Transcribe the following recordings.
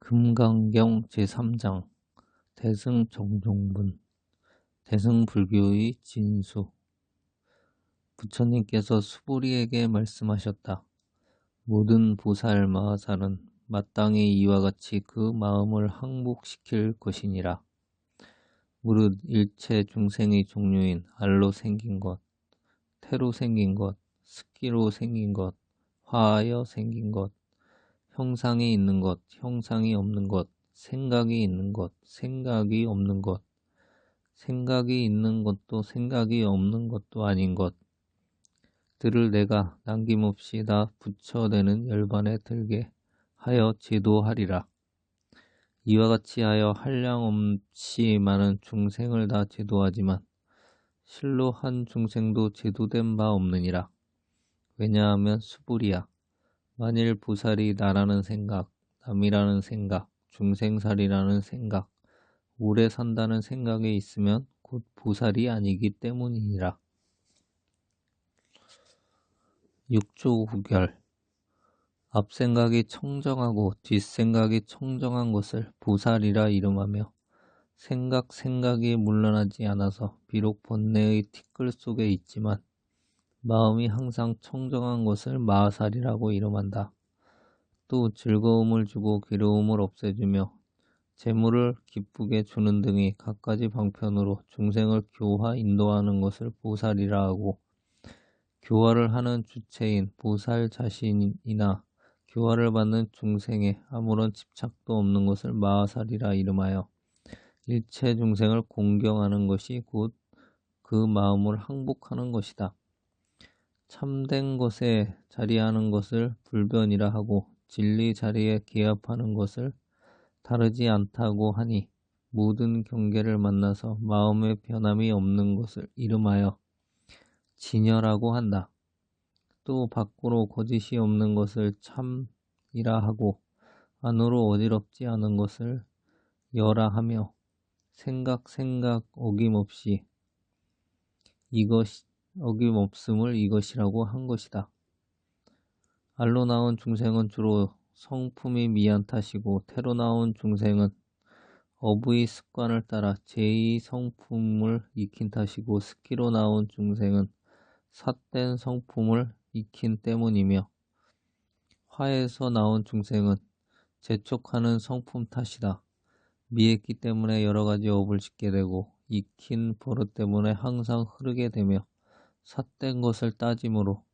금강경 제3장 대승정종분 대승불교의 진수. 부처님께서 수보리에게 말씀하셨다. 모든 보살 마하살은 마땅히 이와 같이 그 마음을 항복시킬 것이니라. 무릇 일체 중생의 종류인 알로 생긴 것, 태로 생긴 것, 스키로 생긴 것, 화하여 생긴 것, 형상이 있는 것, 형상이 없는 것, 생각이 있는 것, 생각이 없는 것, 생각이 있는 것도 생각이 없는 것도 아닌 것들을 내가 남김없이 다 부처되는 열반에 들게 하여 제도하리라. 이와 같이 하여 한량없이 많은 중생을 다 제도하지만 실로 한 중생도 제도된 바 없느니라. 왜냐하면 수불이야. 만일 보살이 나라는 생각, 남이라는 생각, 중생살이라는 생각, 오래 산다는 생각이 있으면 곧 보살이 아니기 때문이니라. 육조구결. 앞생각이 청정하고 뒷생각이 청정한 것을 보살이라 이름하며 생각이 물러나지 않아서 비록 번뇌의 티끌 속에 있지만 마음이 항상 청정한 것을 마하살이라고 이름한다. 또 즐거움을 주고 괴로움을 없애주며 재물을 기쁘게 주는 등의 갖가지 방편으로 중생을 교화 인도하는 것을 보살이라 하고, 교화를 하는 주체인 보살 자신이나 교화를 받는 중생에 아무런 집착도 없는 것을 마하살이라 이름하여 일체 중생을 공경하는 것이 곧 그 마음을 항복하는 것이다. 참된 것에 자리하는 것을 불변이라 하고 진리 자리에 기합하는 것을 다르지 않다고 하니 모든 경계를 만나서 마음의 변함이 없는 것을 이름하여 진여라고 한다. 또 밖으로 거짓이 없는 것을 참이라 하고 안으로 어지럽지 않은 것을 여라 하며 생각 어김없이 어김없음을 이것이라고 한 것이다. 알로 나온 중생은 주로 성품이 미한 탓이고 태로 나온 중생은 어부의 습관을 따라 제2 성품을 익힌 탓이고 스키로 나온 중생은 삿된 성품을 익힌 때문이며 화에서 나온 중생은 재촉하는 성품 탓이다. 미했기 때문에 여러 가지 업을 짓게 되고 익힌 버릇 때문에 항상 흐르게 되며 삿된 것을 따짐으로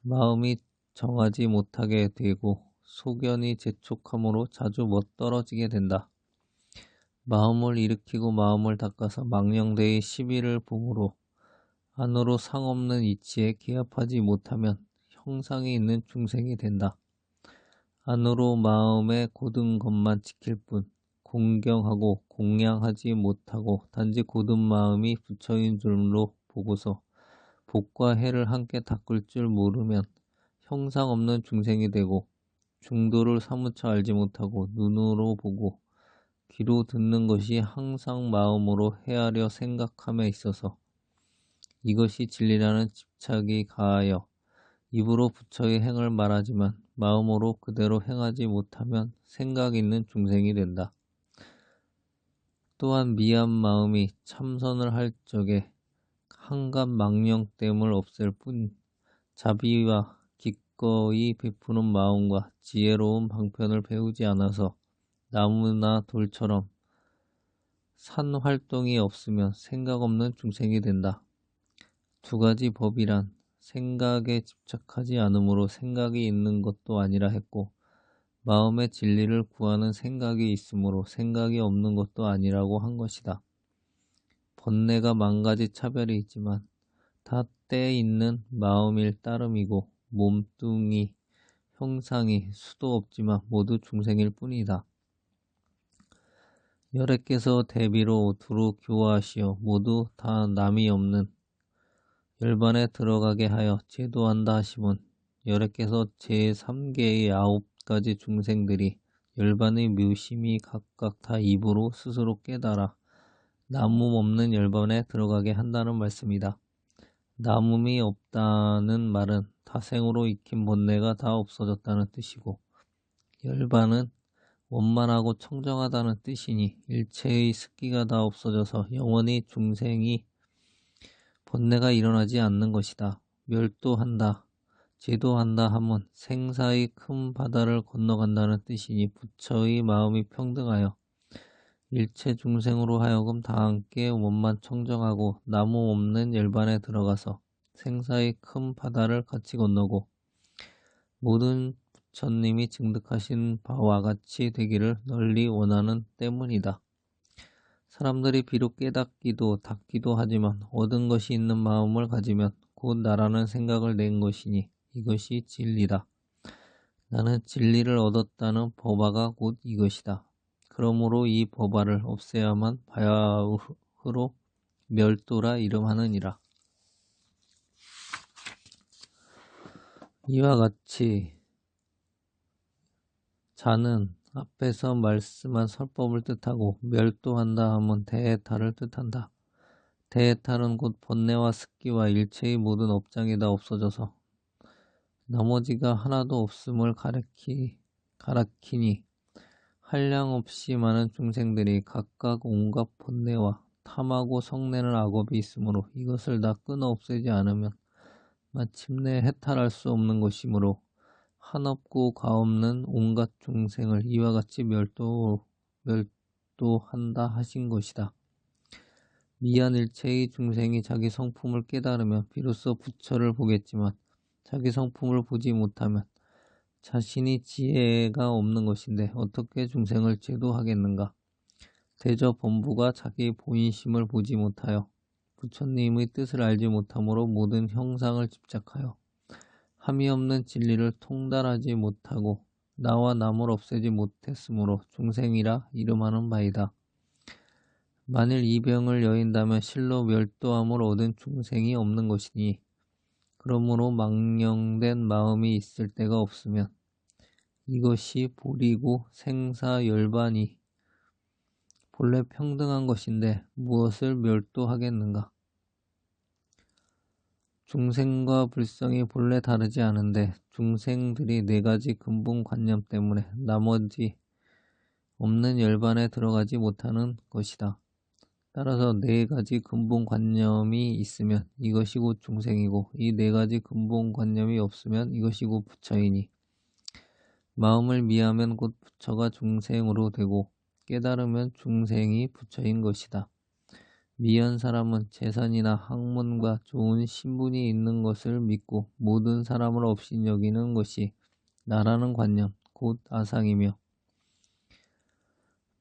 마음이 정하지 못하게 되고 소견이 재촉함으로 자주 멋떨어지게 된다. 마음을 일으키고 마음을 닦아서 망령되이 시비를 봄으로 안으로 상없는 이치에 기합하지 못하면 형상이 있는 중생이 된다. 안으로 마음의 고든 것만 지킬 뿐 공경하고 공양하지 못하고 단지 고든 마음이 부처인 줄로 보고서 복과 해를 함께 닦을 줄 모르면 형상 없는 중생이 되고 중도를 사무쳐 알지 못하고 눈으로 보고 귀로 듣는 것이 항상 마음으로 헤아려 생각함에 있어서 이것이 진리라는 집착이 가하여 입으로 부처의 행을 말하지만 마음으로 그대로 행하지 못하면 생각 있는 중생이 된다. 또한 미한 마음이 참선을 할 적에 한갓 망령됨을 없앨 뿐 자비와 기꺼이 베푸는 마음과 지혜로운 방편을 배우지 않아서 나무나 돌처럼 산 활동이 없으면 생각 없는 중생이 된다. 두 가지 법이란 생각에 집착하지 않으므로 생각이 있는 것도 아니라 했고 마음의 진리를 구하는 생각이 있으므로 생각이 없는 것도 아니라고 한 것이다. 번뇌가 만 가지 차별이 있지만 다 때 있는 마음일 따름이고 몸뚱이, 형상이 수도 없지만 모두 중생일 뿐이다. 열애께서 대비로 두루 교화하시어 모두 다 남이 없는 열반에 들어가게 하여 제도한다 하시면 열애께서 제3계의 9가지 중생들이 열반의 묘심이 각각 다 입으로 스스로 깨달아 남음 없는 열반에 들어가게 한다는 말씀이다. 남음이 없다는 말은 타생으로 익힌 번뇌가 다 없어졌다는 뜻이고 열반은 원만하고 청정하다는 뜻이니 일체의 습기가 다 없어져서 영원히 중생이 번뇌가 일어나지 않는 것이다. 멸도한다, 제도한다 함은 생사의 큰 바다를 건너간다는 뜻이니 부처의 마음이 평등하여 일체 중생으로 하여금 다 함께 원만 청정하고 나무 없는 열반에 들어가서 생사의 큰 바다를 같이 건너고 모든 부처님이 증득하신 바와 같이 되기를 널리 원하는 때문이다. 사람들이 비록 깨닫기도 닫기도 하지만 얻은 것이 있는 마음을 가지면 곧 나라는 생각을 낸 것이니 이것이 진리다. 나는 진리를 얻었다는 법화가 곧 이것이다. 그러므로 이 법화를 없애야만 바야흐로 멸도라 이름하느니라. 이와 같이 자는 앞에서 말씀한 설법을 뜻하고 멸도한다 함은 대해탈을 뜻한다. 대해탈은 곧 번뇌와 습기와 일체의 모든 업장이 다 없어져서 나머지가 하나도 없음을 가리키니 한량없이 많은 중생들이 각각 온갖 번뇌와 탐하고 성내는 악업이 있으므로 이것을 다 끊어 없애지 않으면 마침내 해탈할 수 없는 것이므로 한없고 가없는 온갖 중생을 이와 같이 멸도한다 하신 것이다. 미한 일체의 중생이 자기 성품을 깨달으면 비로소 부처를 보겠지만 자기 성품을 보지 못하면 자신이 지혜가 없는 것인데 어떻게 중생을 제도하겠는가. 대저 범부가 자기 본심을 보지 못하여 부처님의 뜻을 알지 못하므로 모든 형상을 집착하여 함이 없는 진리를 통달하지 못하고 나와 남을 없애지 못했으므로 중생이라 이름하는 바이다. 만일 이 병을 여인다면 실로 멸도함을 얻은 중생이 없는 것이니 그러므로 망령된 마음이 있을 데가 없으면 이것이 보리고 생사열반이 본래 평등한 것인데 무엇을 멸도하겠는가. 중생과 불성이 본래 다르지 않은데 중생들이 네 가지 근본관념 때문에 나머지 없는 열반에 들어가지 못하는 것이다. 따라서 네 가지 근본관념이 있으면 이것이 곧 중생이고 이 네 가지 근본관념이 없으면 이것이 곧 부처이니 마음을 미하면 곧 부처가 중생으로 되고 깨달으면 중생이 부처인 것이다. 미한 사람은 재산이나 학문과 좋은 신분이 있는 것을 믿고 모든 사람을 없인 여기는 것이 나라는 관념, 곧 아상이며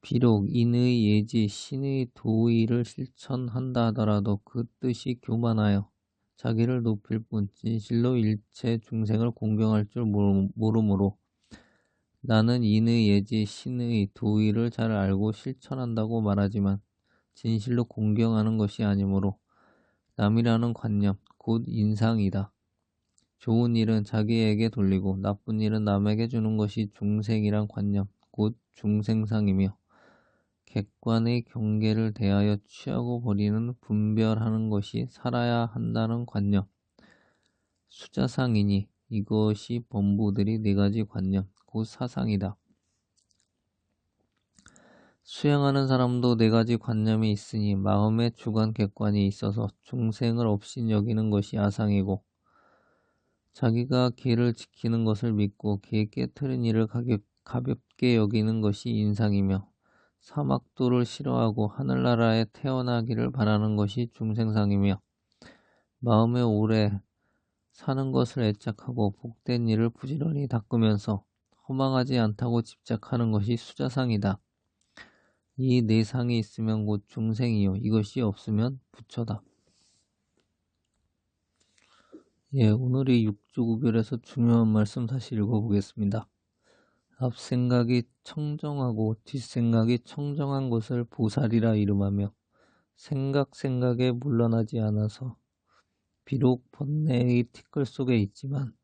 비록 인의 예지, 신의 도의를 실천한다 하더라도 그 뜻이 교만하여 자기를 높일 뿐 진실로 일체 중생을 공경할 줄 모르므로 나는 인의 예지, 신의 도의를 잘 알고 실천한다고 말하지만 진실로 공경하는 것이 아니므로 남이라는 관념, 곧 인상이다. 좋은 일은 자기에게 돌리고 나쁜 일은 남에게 주는 것이 중생이란 관념, 곧 중생상이며 객관의 경계를 대하여 취하고 버리는 분별하는 것이 살아야 한다는 관념, 수자상이니 이것이 범부들이 네 가지 관념, 곧 사상이다. 수행하는 사람도 네 가지 관념이 있으니 마음의 주관 객관이 있어서 중생을 없인 여기는 것이 아상이고 자기가 계를 지키는 것을 믿고 계 깨트린 일을 가볍게 여기는 것이 인상이며 사막도를 싫어하고 하늘나라에 태어나기를 바라는 것이 중생상이며 마음에 오래 사는 것을 애착하고 복된 일을 부지런히 닦으면서 허망하지 않다고 집착하는 것이 수자상이다. 이 네 상이 있으면 곧 중생이요 이것이 없으면 부처다. 오늘이 육조구별에서 중요한 말씀 다시 읽어보겠습니다. 앞 생각이 청정하고 뒷생각이 청정한 것을 보살이라 이름하며 생각에 물러나지 않아서 비록 번뇌의 티끌 속에 있지만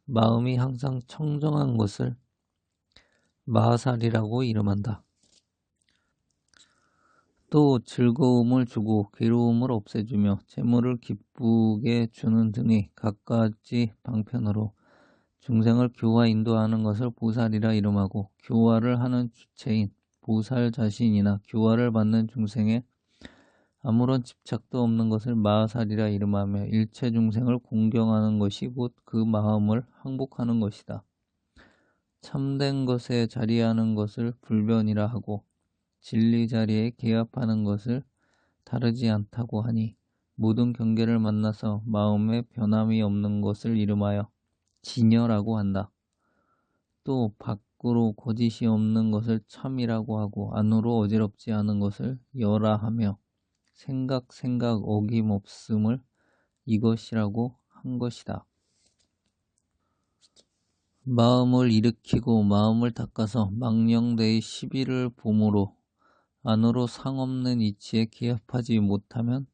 마음이 항상 청정한 것을 마살이라고 이름한다. 또 즐거움을 주고 괴로움을 없애주며 재물을 기쁘게 주는 등의 갖가지 방편으로 중생을 교화 인도하는 것을 보살이라 이름하고 교화를 하는 주체인 보살 자신이나 교화를 받는 중생의 아무런 집착도 없는 것을 마하살이라 이름하며 일체 중생을 공경하는 것이 곧 그 마음을 항복하는 것이다. 참된 것에 자리하는 것을 불변이라 하고 진리 자리에 개합하는 것을 다르지 않다고 하니 모든 경계를 만나서 마음에 변함이 없는 것을 이름하여 진여라고 한다. 또 밖으로 거짓이 없는 것을 참이라고 하고 안으로 어지럽지 않은 것을 여라 하며 생각 어김없음을 이것이라고 한 것이다. 마음을 일으키고 마음을 닦아서 망령되이 시비를 봄으로 안으로 상없는 이치에 기합하지 못하면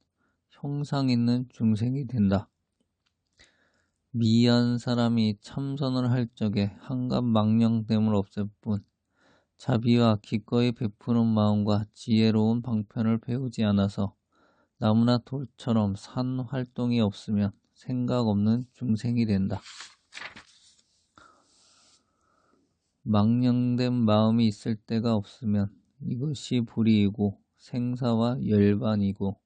형상 있는 중생이 된다. 미한 사람이 참선을 할 적에 한갓 망령됨을 없앨 뿐 자비와 기꺼이 베푸는 마음과 지혜로운 방편을 배우지 않아서 나무나 돌처럼 산 활동이 없으면 생각 없는 중생이 된다. 망령된 마음이 있을 때가 없으면 이것이 불이이고 생사와 열반이고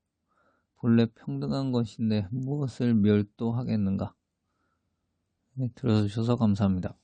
본래 평등한 것인데 무엇을 멸도하겠는가. 네, 들어주셔서 감사합니다.